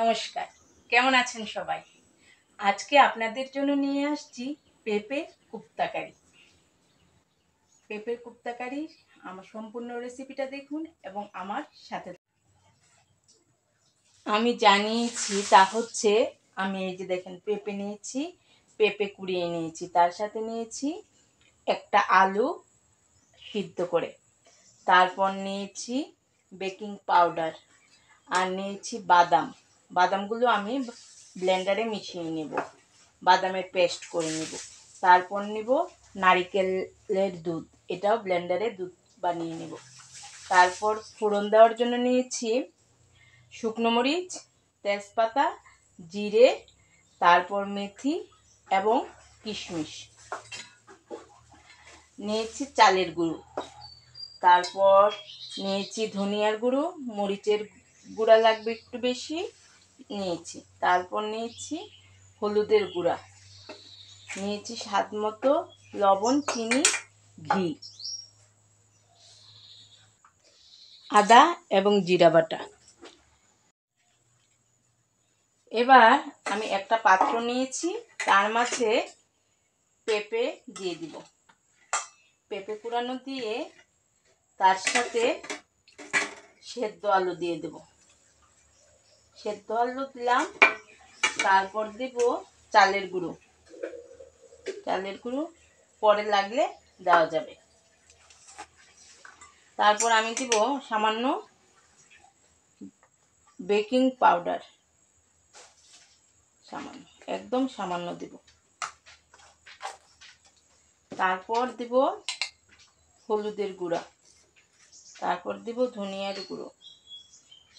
নমস্কার, কেমন আছেন সবাই? আজকে আপনাদের জন্য নিয়ে আসছি পেঁপের কুপ্তাকারি। পেঁপের কুপ্তাকারির আমার সম্পূর্ণ রেসিপিটা দেখুন এবং আমার সাথে আমি জানিয়েছি তা হচ্ছে আমি এই যে দেখেন পেঁপে নিয়েছি, পেঁপে কুড়িয়ে নিয়েছি, তার সাথে নিয়েছি একটা আলু সিদ্ধ করে, তারপর নিয়েছি বেকিং পাউডার আর নিয়েছি বাদামগুলো আমি ব্লেন্ডারে মিশিয়ে নেব, বাদামের পেস্ট করে নেব। তারপর নেব নারিকেলের দুধ, এটাও ব্লেন্ডারে দুধ বানিয়ে নেব। তারপর ফোড়ন দেওয়ার জন্য নিয়েছি শুকনো মরিচ, তেজপাতা, জিরে, তারপর মেথি এবং কিশমিশ। নিয়েছি চালের গুঁড়ো, তারপর নিয়েছি ধনিয়ার গুঁড়ো, মরিচের গুঁড়া লাগবে একটু বেশি নিয়েছি। তারপর নিয়েছি হলুদের গুঁড়া, নিয়েছি স্বাদ মতো লবণ, চিনি, ঘি, আদা এবং জিরা বাটা। এবার আমি একটা পাত্র নিয়েছি, তার মাঝে পেঁপে দিয়ে দিব, পেঁপে কুড়ানো দিয়ে তার সাথে সেদ্ধ আলু দিয়ে দেব, সেদ্ধ আলু দিলাম। তারপর দেব চালের গুঁড়ো, পরে লাগলে দেওয়া যাবে। তারপর আমি দিব সামান্য বেকিং পাউডার, সামান্য, একদম সামান্য দিব। তারপর দিব হলুদের গুঁড়া, তারপর দিব ধনিয়ার গুঁড়ো,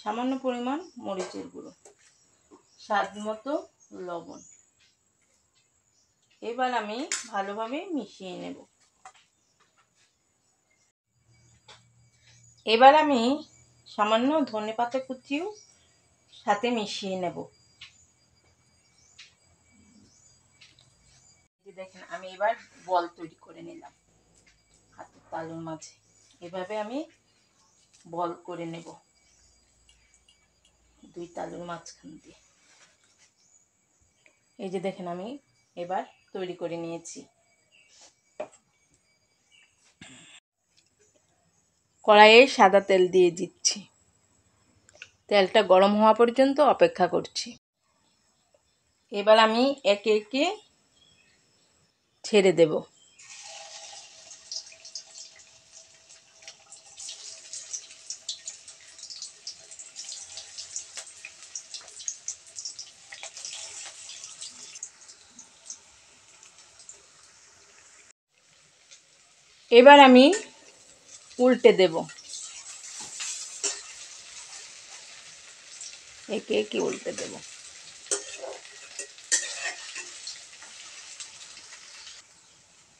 সামান্য পরিমাণ মরিচের গুঁড়ো, স্বাদ মতো লবণ। এবার আমি ভালোভাবে মিশিয়ে নেব। এবার আমি সামান্য ধনেপাতা কুচিও সাথে মিশিয়ে নেব। দেখেন আমি এবার বল তৈরি করে নিলাম হাতের তালুর মাঝে, এভাবে আমি বল করে নেব দুই তালুর মাঝখান দিয়ে। এই যে দেখেন আমি এবার তৈরি করে নিয়েছি। কড়াইয়ে সাদা তেল দিয়ে দিচ্ছি, তেলটা গরম হওয়া পর্যন্ত অপেক্ষা করছি। এবার আমি একে একে ছেড়ে দেব। এবার আমি উল্টে দেব, একে একে উল্টে দেব।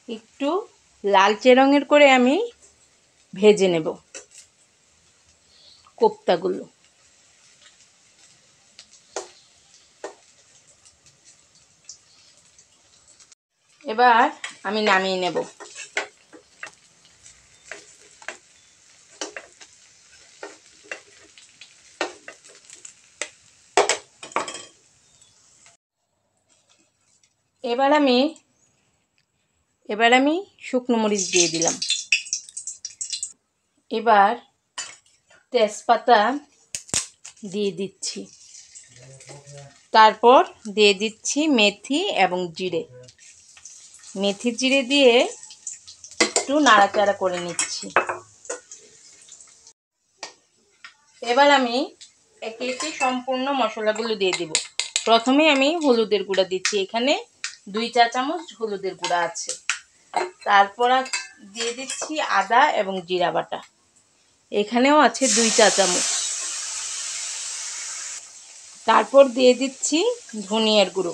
একটু লালচে রঙের করে আমি ভেজে নেব কোপ্তাগুলো। এবার আমি নামিয়ে নেব। এবার আমি শুকনো মরিচ দিয়ে দিলাম। এবার তেজপাতা দিয়ে দিচ্ছি, তারপর দিয়ে দিচ্ছি মেথি এবং জিরে, মেথি জিরে দিয়ে একটু নাড়াচাড়া করে নিচ্ছি। এবার আমি একে একে সম্পূর্ণ মশলাগুলো দিয়ে দিব। প্রথমে আমি হলুদের গুঁড়া দিচ্ছি, এখানে 2 চা চামচ হলুদের গুঁড়া আছে। তারপর দিয়ে দিচ্ছি আদা এবং জিরা বাটা, এখানেও আছে 2 চা চামচ। তারপর দিয়ে দিচ্ছি ধনিয়ার গুঁড়ো,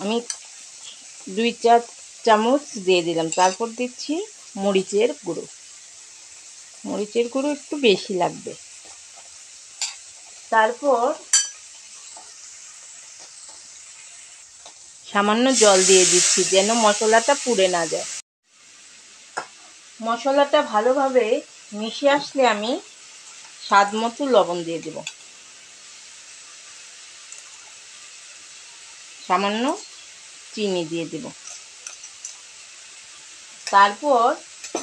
আমি 2 চা চামচ দিয়ে দিলাম। তারপর দিচ্ছি মরিচের গুঁড়ো একটু বেশি লাগবে। তারপর সামান্য জল দিয়ে দিচ্ছি যেন মশলাটা পুড়ে না যায়। মশলাটা ভালোভাবে মিশে আসলে আমি স্বাদ মতো লবণ দিয়ে দেব। সামান্য চিনি দিয়ে দেব। তারপর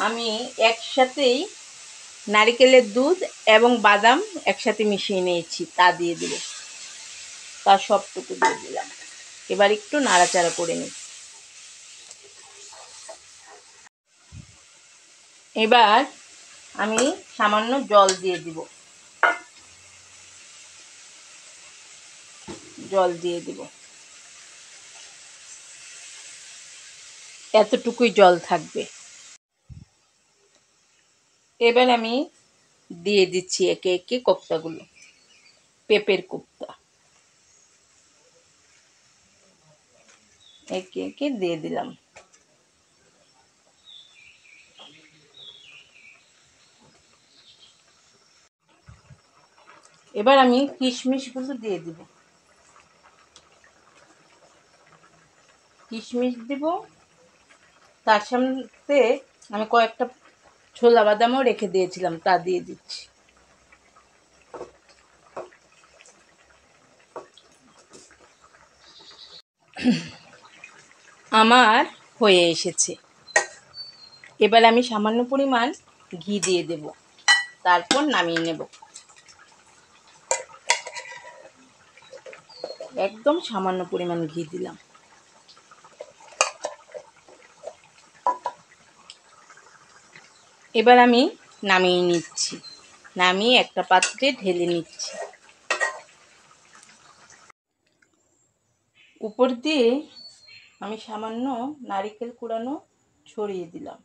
আমি একসাথেই নারকেলের দুধ এবং বাদাম একসাথে মিশিয়ে নিয়েছি, তা দিয়ে দেব। তা সবটুকু দিয়ে দিলাম। এবার একটু নাড়াচাড়া করে নিই। এবার আমি সামান্য জল দিয়ে দিব। জল দিয়ে দিব, এতটুকুই জল থাকবে। এবার আমি দিয়ে দিচ্ছি একে একে কোপ্তাগুলো, পেঁপের কোপ্তা একে একে দিয়ে দিলাম। এবার আমি কিশমিশগুলো দিয়ে দিব। কিশমিশ দিব, তার সাথে আমি কয়েকটা ছোলা বাদামও রেখে দিয়েছিলাম, তা দিয়ে দিচ্ছি। আমার হয়ে এসেছে। এবার আমি সামান্য পরিমাণ ঘি দিয়ে দেব, তারপর নামিয়ে নেব। একদম সামান্য পরিমাণ ঘি দিলাম। এবার আমি নামিয়ে নিচ্ছি, নামিয়ে একটা পাত্রে ঢেলে নিচ্ছি। উপর দিয়ে আমি সামান্য নারকেল কুড়ানো ছড়িয়ে দিলাম।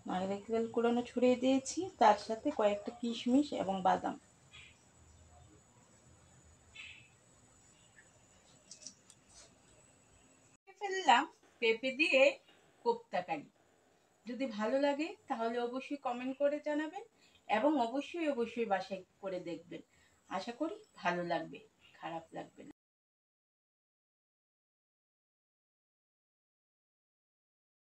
নারকেল কুড়ানো ছড়িয়ে দিয়েছি, তার সাথে কয়েকটা কিশমিশ এবং বাদাম। ফেললাম পেঁপে দিয়ে কোপ্তা কারি। যদি ভালো লাগে তাহলে অবশ্যই কমেন্ট করে জানাবেন এবং অবশ্যই বাসায় করে দেখবেন। আশা করি ভালো লাগবে, খারাপ লাগবে না।